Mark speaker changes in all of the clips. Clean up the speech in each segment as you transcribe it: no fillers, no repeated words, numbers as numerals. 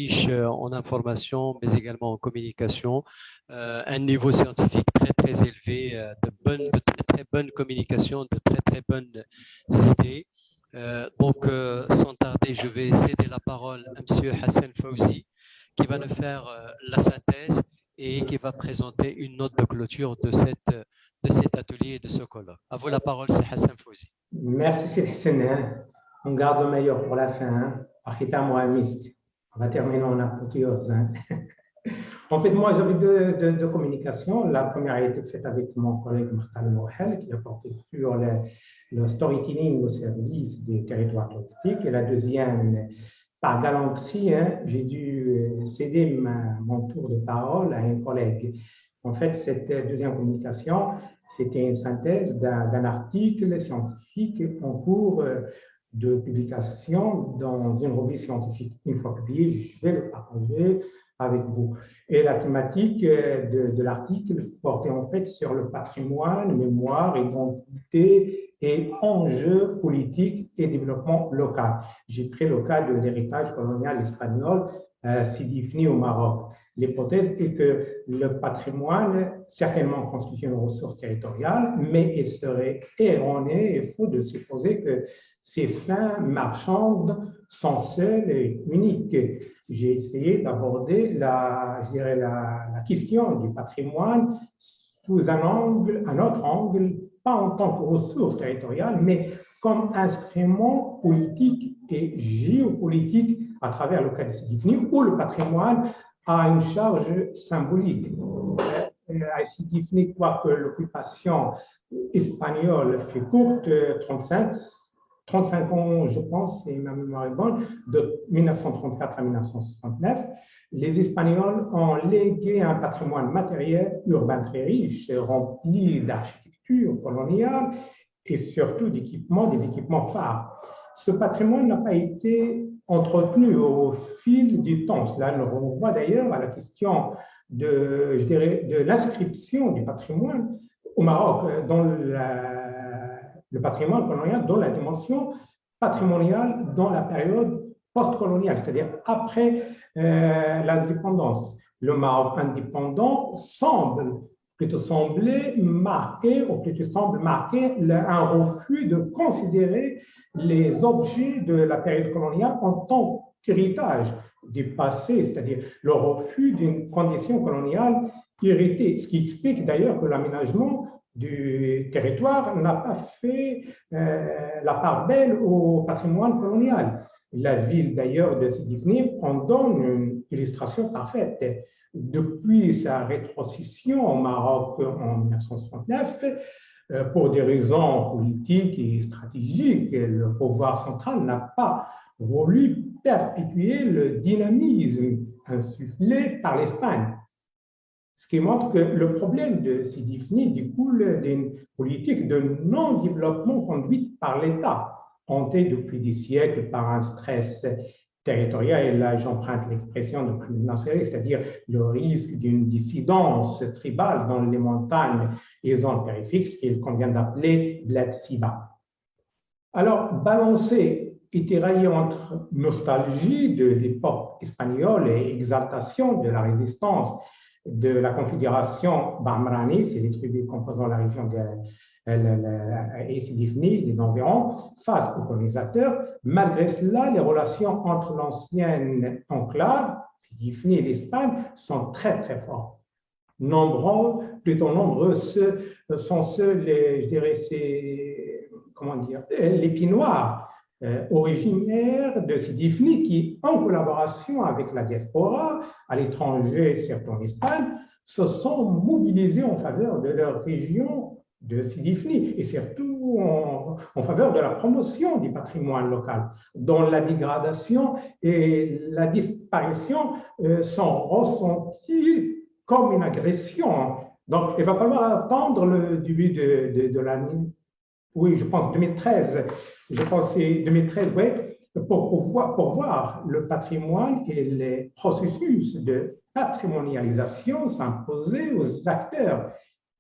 Speaker 1: riche en informations, mais également en communication, un niveau scientifique très très élevé, de très très bonne communication, de très très bonnes idées. Sans tarder, je vais céder la parole à M. Hassan Fawzi, qui va nous faire la synthèse et qui va présenter une note de clôture de cet atelier et de ce colloque. À vous la parole, c'est Hassan Fawzi.
Speaker 2: Merci, c'est Hassan. On garde le meilleur pour la fin. On va terminer en apothéose. En fait, moi, j'avais deux communications. La première a été faite avec mon collègue Martin Mohel, qui a porté sur le storytelling au service des territoires touristiques. Et la deuxième, par galanterie, j'ai dû céder mon tour de parole à un collègue. En fait, cette deuxième communication, c'était une synthèse d'un article scientifique en cours de publication dans une revue scientifique. Une fois publié, je vais le partager avec vous. Et la thématique de l'article portait en fait sur le patrimoine, mémoire, identité et enjeux politiques et développement local. J'ai pris le cas de l'héritage colonial espagnol Sidi Ifni au Maroc. L'hypothèse est que le patrimoine certainement constitue une ressource territoriale, mais il serait erroné et faux de supposer que ces fins marchandes sont seules et uniques. J'ai essayé d'aborder la question du patrimoine sous un autre angle, pas en tant que ressource territoriale, mais comme instrument politique et géopolitique à travers le cas de Sidi Ifni, où le patrimoine a une charge symbolique. À Sidi Ifni, quoique l'occupation espagnole fait courte, 35 ans, je pense, si ma mémoire est bonne, de 1934 à 1969, les Espagnols ont légué un patrimoine matériel urbain très riche, rempli d'architecture coloniale et surtout d'équipements, des équipements phares. Ce patrimoine n'a pas été entretenu au fil du temps. Cela nous renvoie d'ailleurs à la question de l'inscription du patrimoine au Maroc dans le patrimoine colonial, dans la dimension patrimoniale dans la période post-coloniale, c'est-à-dire après l'indépendance. Le Maroc indépendant semble marquer un refus de considérer les objets de la période coloniale en tant qu'héritage du passé, c'est-à-dire le refus d'une condition coloniale héritée, ce qui explique d'ailleurs que l'aménagement du territoire n'a pas fait la part belle au patrimoine colonial. La ville d'ailleurs de Sidi Ifni en donne une illustration parfaite. Depuis sa rétrocession au Maroc en 1969, pour des raisons politiques et stratégiques, le pouvoir central n'a pas voulu perpétuer le dynamisme insufflé par l'Espagne. Ce qui montre que le problème de Sidi Ifni découle d'une politique de non-développement conduite par l'État, hantée depuis des siècles par un stress territorial, et là j'emprunte l'expression de Mohamed Nasser, c'est-à-dire le risque d'une dissidence tribale dans les montagnes et zones périphériques, ce qu'il convient d'appeler Bled Siba. Alors, balancer et tirailler entre nostalgie de l'époque espagnole et exaltation de la résistance de la confédération Bamrani, c'est les tribus composant la région de Sidi Ifni, les environs, face aux colonisateurs. Malgré cela, les relations entre l'ancienne enclave, Sidi Ifni et l'Espagne, sont très très fortes. Nombreux sont ceux, les Pinoirs originaires de Sidi Ifni qui, en collaboration avec la diaspora à l'étranger, surtout en Espagne, se sont mobilisés en faveur de leur région de Sidi Ifni et surtout en faveur de la promotion du patrimoine local, dont la dégradation et la disparition sont ressenties comme une agression. Donc, il va falloir attendre le début de l'année. Oui, je pense 2013. Je pense c'est 2013, oui, pour voir le patrimoine et les processus de patrimonialisation s'imposer aux acteurs.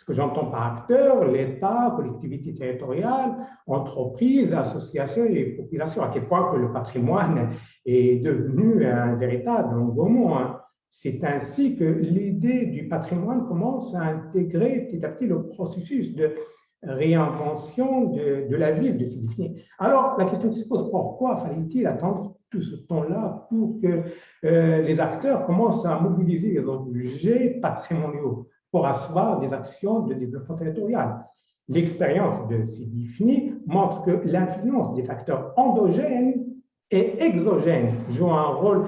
Speaker 2: Ce que j'entends par acteurs, l'État, collectivité territoriale, entreprises, associations et populations, à quel point que le patrimoine est devenu un véritable engouement. C'est ainsi que l'idée du patrimoine commence à intégrer petit à petit le processus de réinvention de la ville, de s'y définir. Alors, la question qui se pose, pourquoi fallait-il attendre tout ce temps-là pour que les acteurs commencent à mobiliser les objets patrimoniaux pour asseoir des actions de développement territorial? L'expérience de Sidi montre que l'influence des facteurs endogènes et exogènes joue un rôle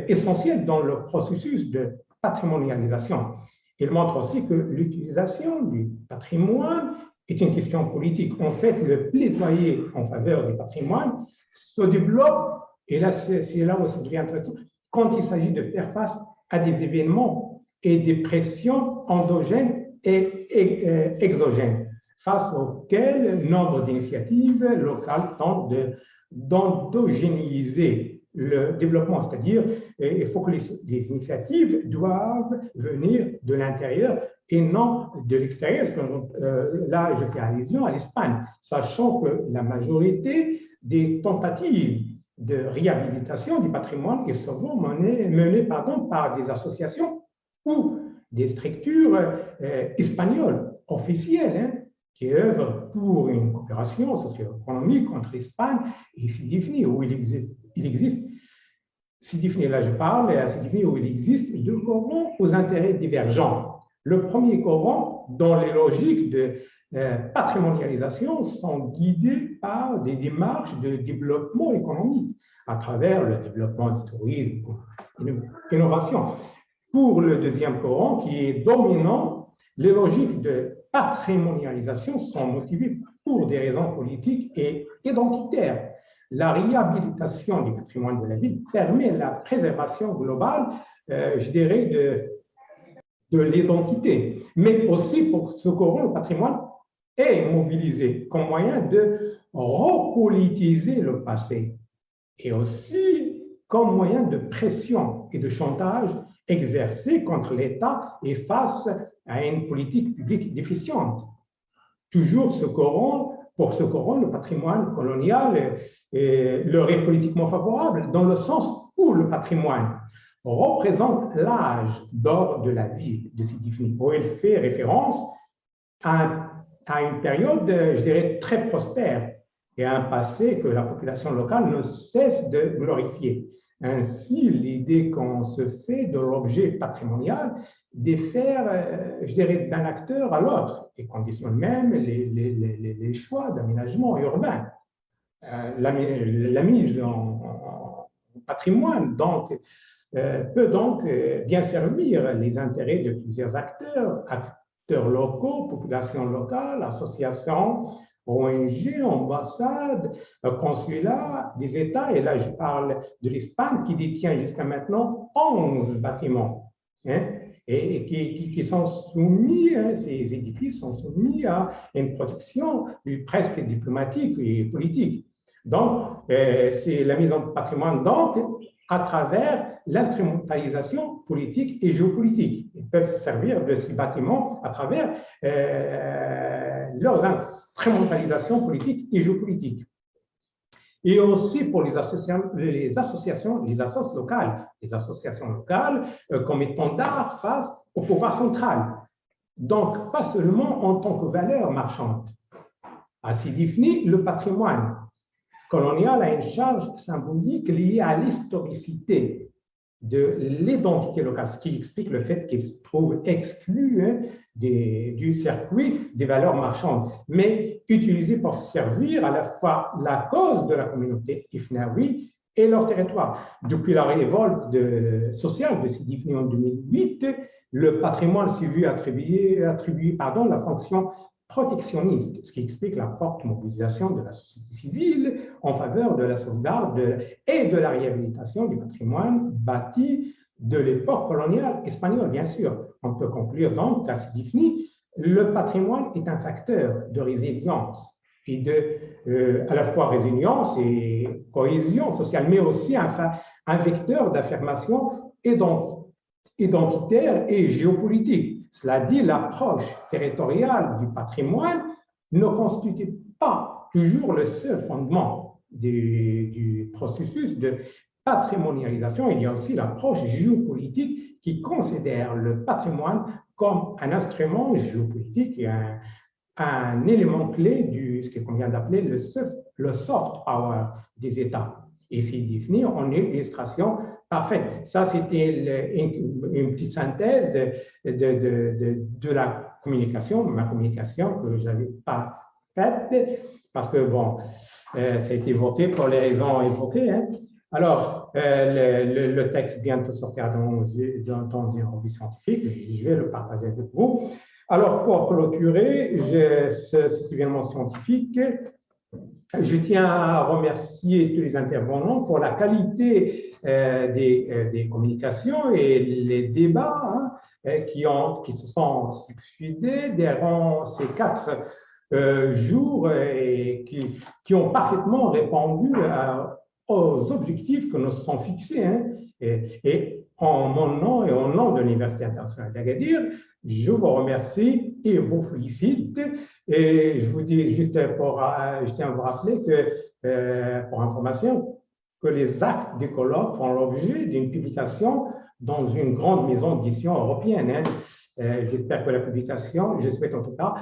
Speaker 2: essentiel dans le processus de patrimonialisation. Il montre aussi que l'utilisation du patrimoine est une question politique. En fait, le plaidoyer en faveur du patrimoine se développe, et là, c'est là où ça devient intéressant, quand il s'agit de faire face à des événements et des pressions endogènes et exogènes, face auxquelles nombre d'initiatives locales tentent d'endogénéiser le développement, c'est-à-dire il faut que les initiatives doivent venir de l'intérieur et non de l'extérieur. Là, je fais allusion à l'Espagne, sachant que la majorité des tentatives de réhabilitation du patrimoine est souvent menée par des associations ou des structures espagnoles officielles qui œuvrent pour une coopération socio-économique entre l'Espagne et Sidi Ifni, où il existe Sidi Ifni, là je parle, à Sidi Ifni où il existe deux courants aux intérêts divergents. Le premier courant, dont les logiques de patrimonialisation sont guidées par des démarches de développement économique à travers le développement du tourisme, l'innovation. Pour le deuxième courant, qui est dominant, les logiques de patrimonialisation sont motivées pour des raisons politiques et identitaires. La réhabilitation du patrimoine de la ville permet la préservation globale, je dirais, de l'identité. Mais aussi, pour ce courant, le patrimoine est mobilisé comme moyen de repolitiser le passé et aussi comme moyen de pression et de chantage exercé contre l'État et face à une politique publique déficiente. Toujours pour ce courant, le patrimoine colonial leur est politiquement favorable dans le sens où le patrimoine représente l'âge d'or de la vie de Sidi Ifni, où il fait référence à une période, je dirais, très prospère et à un passé que la population locale ne cesse de glorifier. Ainsi, l'idée qu'on se fait de l'objet patrimonial diffère, je dirais, d'un acteur à l'autre et conditionne même les choix d'aménagement urbain. La mise en patrimoine donc, peut donc bien servir les intérêts de plusieurs acteurs locaux, populations locales, associations, ONG, ambassades, consulats des États, et là je parle de l'Espagne qui détient jusqu'à maintenant 11 bâtiments, et qui sont soumis, ces édifices sont soumis à une protection presque diplomatique et politique. Donc, c'est la mise en patrimoine donc, à travers l'instrumentalisation politique et géopolitique. Ils peuvent se servir de ces bâtiments à travers leurs instrumentalisations politiques et géopolitiques. Et aussi pour les associations locales comme étendard face au pouvoir central. Donc, pas seulement en tant que valeur marchande. À Sidi Ifni, le patrimoine colonial a une charge symbolique liée à l'historicité de l'identité locale, ce qui explique le fait qu'il se trouve exclu du circuit des valeurs marchandes, mais utilisé pour servir à la fois la cause de la communauté ifnaoui et leur territoire. Depuis la révolte sociale de Sidi Ifni en 2008, le patrimoine s'est vu attribuer la fonction protectionniste, ce qui explique la forte mobilisation de la société civile en faveur de la sauvegarde et de la réhabilitation du patrimoine bâti de l'époque coloniale espagnole, bien sûr. On peut conclure donc qu'à Sidi Ifni, le patrimoine est un facteur de résilience et à la fois résilience et cohésion sociale, mais aussi un vecteur d'affirmation identitaire et géopolitique. Cela dit, l'approche territoriale du patrimoine ne constitue pas toujours le seul fondement du processus de patrimonialisation. Il y a aussi l'approche géopolitique qui considère le patrimoine comme un instrument géopolitique et un élément clé de ce qu'on vient d'appeler le soft power des États. Et c'est défini en illustration parfaite. Ça, c'était une petite synthèse de la communication, ma communication que je n'avais pas faite, parce que, bon, ça a été évoqué pour les raisons évoquées. Hein. Alors, le texte bientôt sortira dans une revue scientifique. Je vais le partager avec vous. Alors, pour clôturer cet événement scientifique, je tiens à remercier tous les intervenants pour la qualité des communications et les débats qui se sont succédés durant ces 4 jours et qui ont parfaitement répondu aux objectifs que nous sommes fixés. Hein. Et en mon nom et au nom de l'Université internationale d'Agadir, je vous remercie et vous félicite. Et je vous dis juste je tiens à vous rappeler que, pour information, que les actes du colloque font l'objet d'une publication dans une grande maison d'édition européenne. Hein. J'espère que la publication, je souhaite en tout cas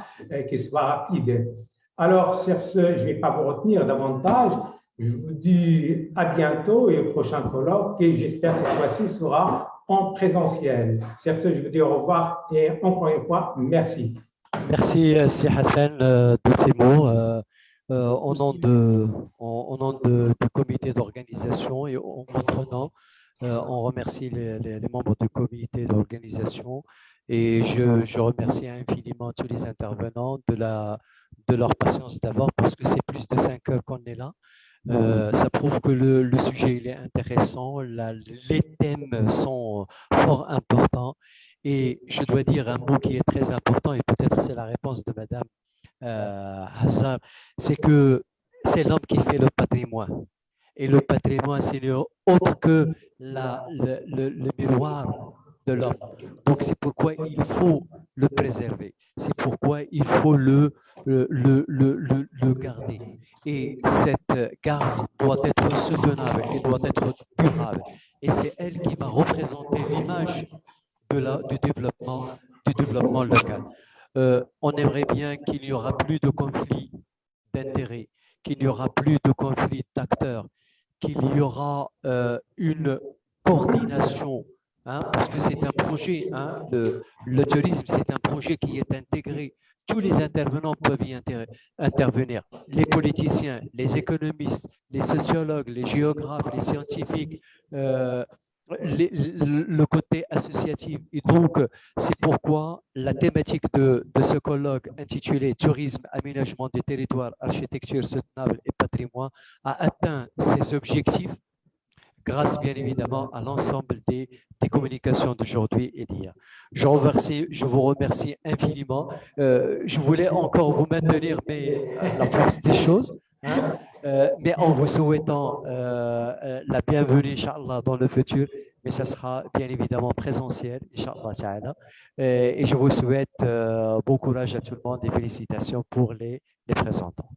Speaker 2: qu'elle soit rapide. Alors, sur ce, je ne vais pas vous retenir davantage. Je vous dis à bientôt et au prochain colloque et j'espère que cette fois-ci sera en présentiel. Sur ce, je vous dis au revoir et encore une fois, merci.
Speaker 1: Merci, Si Hassan, de ces mots. Au nom du comité d'organisation et en votre nom, on remercie les membres du comité d'organisation et je remercie infiniment tous les intervenants de leur patience d'abord parce que c'est plus de 5 heures qu'on est là. Ça prouve que le sujet il est intéressant, les thèmes sont fort importants et je dois dire un mot qui est très important et peut-être c'est la réponse de Madame Hazar, c'est que c'est l'homme qui fait le patrimoine et le patrimoine c'est autre que le miroir de l'homme. Donc c'est pourquoi il faut le préserver, c'est pourquoi il faut le garder. Et cette garde doit être soutenable et doit être durable. Et c'est elle qui va représenter l'image du développement local. On aimerait bien qu'il n'y aura plus de conflits d'intérêts, qu'il n'y aura plus de conflits d'acteurs, qu'il y aura une coordination, hein, parce que c'est un projet, hein, le tourisme, c'est un projet qui est intégré. Tous les intervenants peuvent y intervenir. Les politiciens, les économistes, les sociologues, les géographes, les scientifiques, le côté associatif. Et donc, c'est pourquoi la thématique de ce colloque intitulé Tourisme, aménagement des territoires, architecture soutenable et patrimoine a atteint ses objectifs grâce bien évidemment à l'ensemble des communications d'aujourd'hui et d'hier. Je vous remercie infiniment. Je voulais encore vous maintenir la force des choses, hein, mais en vous souhaitant la bienvenue, Inch'Allah, dans le futur, mais ça sera bien évidemment présentiel, Inch'Allah ta'ala. Et je vous souhaite bon courage à tout le monde et félicitations pour les présentants.